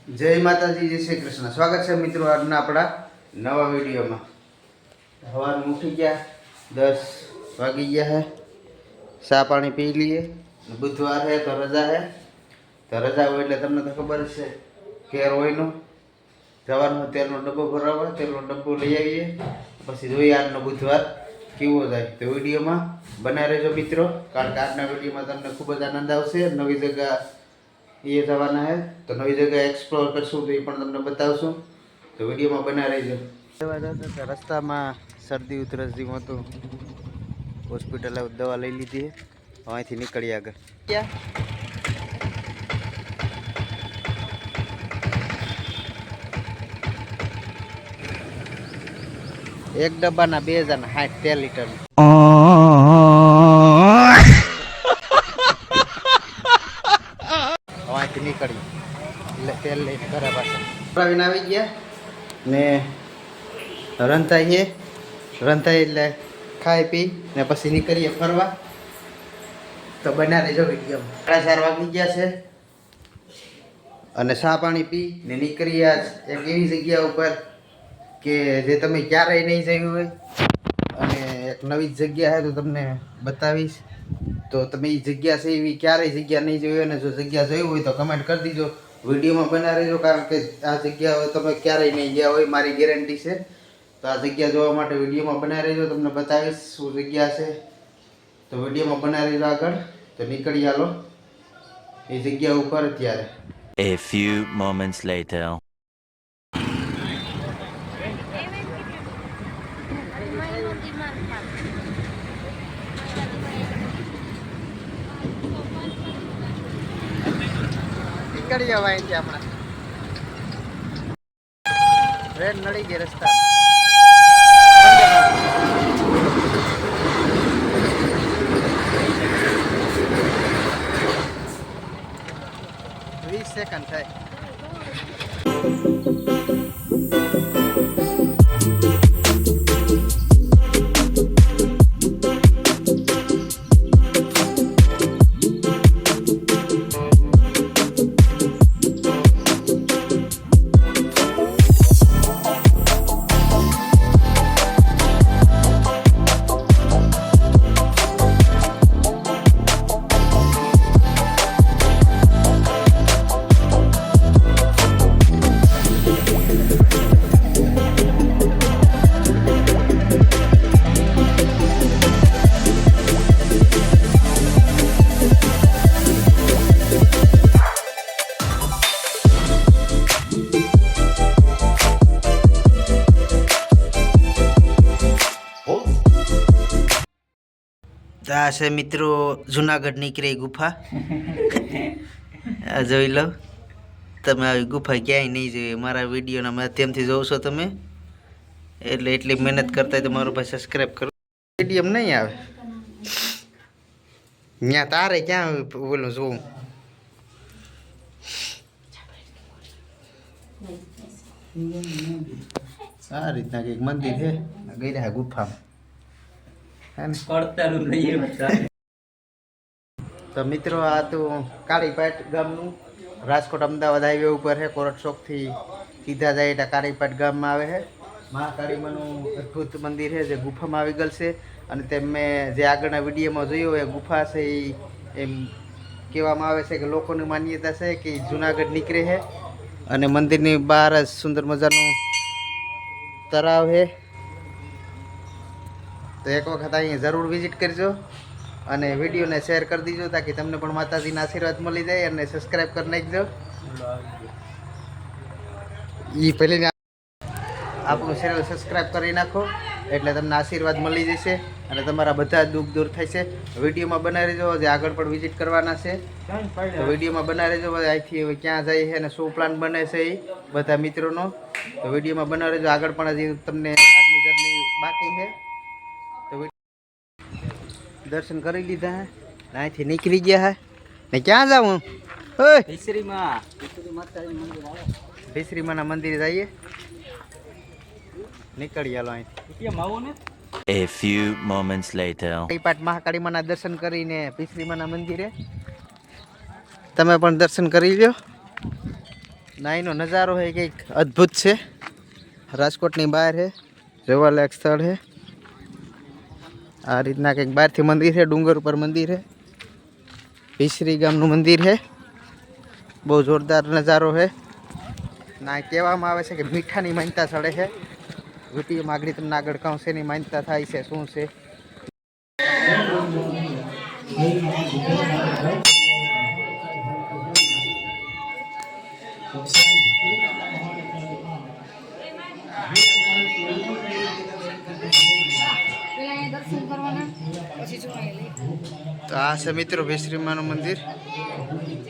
જય માતાજી, જય શ્રી કૃષ્ણ. સ્વાગત છે મિત્રો આજના આપણા નવા વિડીયોમાં. સવારમાં ઉઠી ગયા, 10 વાગી ગયા છે. ચા પાણી પી લઈએ. બુધવાર છે તો રજા છે. તો રજા હોય એટલે તમને તો ખબર જ છે, કેર હોયનો જવાનો તેલનો ડબ્બો ભરાવવા, તેલનો ડબ્બો લઈ આવીએ. પછી જોઈએ આજનો બુધવાર કેવો જાય. તો વિડીયોમાં બનાવી રહેજો મિત્રો, કારણ કે આજના વિડીયોમાં તમને ખૂબ જ આનંદ આવશે. નવી જગ્યા એ જવાના હે, તો નવી જગ્યા એક્સપ્લોર કરશું તો એ પણ તમને બતાવશું. તો વિડીયોમાં બના રહેજો. રસ્તામાં શરદી ઉધરસ જેવું હતું, હોસ્પિટલે દવા લઈ લીધી, અહીંથી નીકળી આગળ. ક્યાં એક ડબ્બાના 2 જણા 60 લીટર. અહીંથી નીકળી તેલ લઈને ઘરે પાછા આવીને આવી ગયા ને રંધાઈએ એટલે ખાઈ પી ને પછી નીકળીએ ફરવા. તો બના રહેજો વિડીયોમાં. 4:30 વાગી ગયા છે અને ચા પાણી પી ને નીકળીએ આજ એક એવી જગ્યા ઉપર કે જે તમે ક્યારેય નહીં જોયું હોય, અને એક નવી જગ્યા છે તો તમને બતાવીશ. તો તમે એ જગ્યા છે એવી ક્યારેય જગ્યા નહીં જોઈ, અને જો જગ્યા જોઈ હોય તો કમેન્ટ કરી દીજો, વિડીયોમાં બના રહેજો. કારણ કે આ જગ્યા તમે ક્યારેય નહીં ગયા હોય, મારી ગેરંટી છે. તો આ જગ્યા જોવા માટે વિડીયોમાં બના રહેજો, તમને બતાવીશ શું જગ્યા છે. તો વિડીયોમાં બના રહેજો આગળ. તો નીકળી આલો એ જગ્યા ઉપર અત્યારે. A few moments later. નીકળી જવાય છે હમણાં. ટ્રેન નડી ગઈ રસ્તા. 20 સેકન્ડ થાય. આ છે મિત્રો જુનાગઢ નીકળી ગુફા. આ જોઈ લો તમે, આવી ગુફા ક્યાંય નહીં જોઈ. મારા વિડીયોના માધ્યમથી જોવ છો તમે, એટલે એટલી મહેનત કરતા તો મારો ભાઈ સબસ્ક્રાઈબ કરો. વિડીયો નહીં આવે ત્યાં તારે ક્યાં બોલું જોઉં. આ રીતના કંઈક મંદિર છે, ગઈ રહ્યા ગુફામાં. તો મિત્રો આ તો કાળીપાટ ગામનું, રાજકોટ અમદાવાદ હાઈવે ઉપર છે. કોરટ ચોકથી સીધા જાય એટલે કાળીપાટ ગામમાં આવે છે. મહાકાળીમાનું અદ્ભુત મંદિર છે જે ગુફામાં આવી ગયેલ છે. અને તેમ મેં જે આગળના વિડીયોમાં જોયું એ ગુફા છે એ એમ કહેવામાં આવે છે કે લોકોની માન્યતા છે કે જુનાગઢ નીકળે છે. અને મંદિરની બહાર જ સુંદર મજાનું તળાવ છે. તો એક વખત અહીંયા જરૂર વિઝિટ કરજો અને વિડીયોને શેર કરી દીજો, તાકી તમને પણ માતાજીના આશીર્વાદ મળી જાય. અને સબસ્ક્રાઈબ કરી નાખજો. એ પહેલી આપણું ચેનલ સબસ્ક્રાઈબ કરી નાખો એટલે તમને આશીર્વાદ મળી જશે અને તમારા બધા દુઃખ દૂર થશે. વિડીયોમાં બનાવી રહેજો, જે આગળ પણ વિઝિટ કરવાના છે તો વિડીયોમાં બનાવી રહેજો. અહીંથી હવે ક્યાં જાય છે અને શું પ્લાન બને છે એ બધા મિત્રોનો. તો વિડીયોમાં બનાવી રહેજો. આગળ પણ હજી તમને આજની જર્ની બાકી છે. તો દર્શન કરી લીધા હે, અહીંથી નીકળી ગયા હે ને ક્યાં જાઉં? ભીસરીમાના મંદિરે જઈએ. નીકળી હાલો અહીંથી. A few moments later. કાળીપાટ મહાકાળીમાના દર્શન કરીને ભીસરીમાના મંદિરે તમે પણ દર્શન કરી લ્યો. નાઈનો નજારો છે કંઈક અદ્ભુત છે. રાજકોટની બહાર છે, જોવાલાયક સ્થળ છે. આ રીતના કંઈક બહારથી મંદિર છે, ડુંગર ઉપર મંદિર છે. ભીસરી ગામનું મંદિર છે. બહુ જોરદાર નજારો છે. ના કહેવામાં આવે છે કે મીઠાની માનતા ચડે છે. વિડીયોમાં આગળ તમને આગળ કહું છે એની માનતા થાય છે શું છે. તો આ છે મિત્રો ભીસરીમાનું મંદિર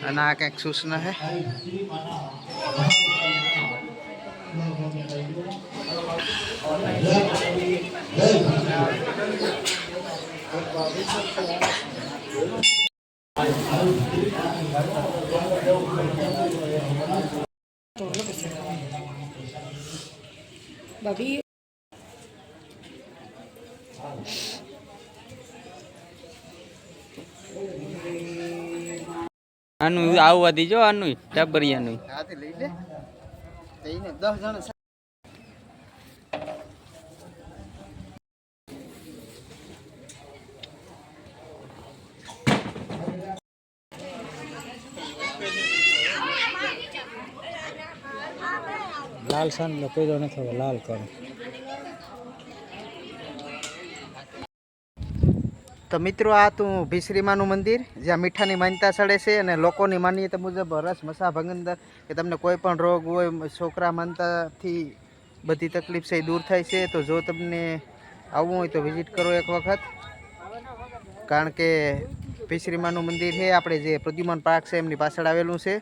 અને આ કંઈક સૂચના છે. Babi. આનું આવવા દીજો આનું ટાબરિયાનું હાથી લઈ લે તેને 10 જણા લાલ સાન કોઈ નથી હવે લાલ કરો. તો મિત્રો આ તું ભીસરીમાનું મંદિર જ્યાં મીઠાની માન્યતા ચડે છે અને લોકોની માન્યતા મુજબ રસ મસા ભગંદર કે તમને કોઈ પણ રોગ હોય છોકરા માનતાથી બધી તકલીફ છે એ દૂર થાય છે. તો જો તમને આવવું હોય તો વિઝિટ કરો એક વખત, કારણ કે ભીસરીમાનું મંદિર છે આપણે જે પ્રદ્યુમન પાર્ક છે એમની પાછળ આવેલું છે.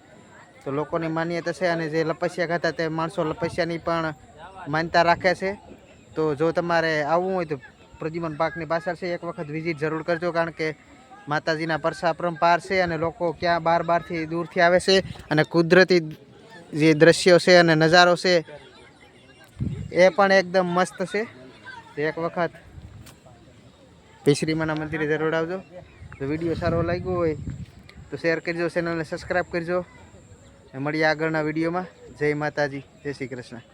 તો લોકોની માન્યતા છે અને જે લપસ્યા કરતા તે માણસો લપસ્યાની પણ માન્યતા રાખે છે. તો જો તમારે આવવું હોય તો પ્રદ્યુમન પાર્કની પાછળ છે, એક વખત વિઝિટ જરૂર કરજો, કારણ કે માતાજીના પરસા પરંપાર છે અને લોકો ક્યાં બહારથી દૂરથી આવે છે અને કુદરતી જે દ્રશ્યો છે અને નજારો છે એ પણ એકદમ મસ્ત છે. તો એક વખત ભીસરીમાના મંદિરે જરૂર આવજો. તો વિડીયો સારો લાગ્યો હોય તો શેર કરજો, ચેનલને સબસ્ક્રાઈબ કરજો. મળીએ આગળના વિડીયોમાં. જય માતાજી, જય શ્રી કૃષ્ણ.